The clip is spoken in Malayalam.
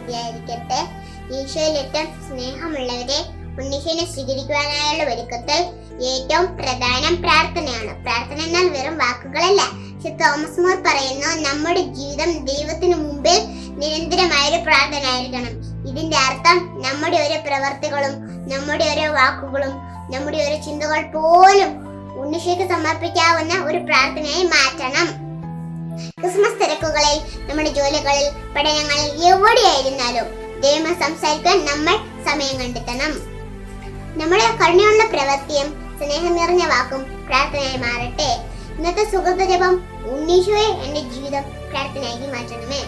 സ്തുതിയായിരിക്കട്ടെ. ഈശോയിൽ ഏറ്റവും സ്നേഹമുള്ളവരെ, ഉണ്ണീശോനെ സ്വീകരിക്കുവാനായുള്ള ഒരുക്കത്തിൽ ഏറ്റവും പ്രധാനം പ്രാർത്ഥനയാണ്. പ്രാർത്ഥന എന്നാൽ വെറും വാക്കുകളല്ല. തോമസ് മോർ പറയുന്നു, നമ്മുടെ ജീവിതം ദൈവത്തിന് മുമ്പിൽ നിരന്തരമായൊരു പ്രാർത്ഥന ആയിരിക്കണം. ഇതിന്റെ അർത്ഥം നമ്മുടെ ഓരോ പ്രവർത്തികളും, നമ്മുടെ ഓരോ വാക്കുകളും, നമ്മുടെ ഓരോ ചിന്തകൾ പോലും ഉണ്ണീശോയ്ക്ക് സമർപ്പിക്കാവുന്ന ഒരു പ്രാർത്ഥനയായി മാറ്റണം. ക്രിസ്മസ് തിരക്കുകളിൽ, നമ്മുടെ ജോലികളിൽ, പഠനങ്ങളിൽ എവിടെയായിരുന്നാലും ദൈവം സംസാരിക്കാൻ നമ്മൾ സമയം കണ്ടെത്തണം. നമ്മുടെ കരുണയുള്ള പ്രവൃത്തിയും സ്നേഹം നിറഞ്ഞ വാക്കും പ്രാർത്ഥനയായി മാറട്ടെ. ഇന്നത്തെ സുഹൃത്ത് ജപം, ഉണ്ണീശോയെ എന്റെ ജീവിതം പ്രാർത്ഥനയാക്കി മാറ്റണമേ.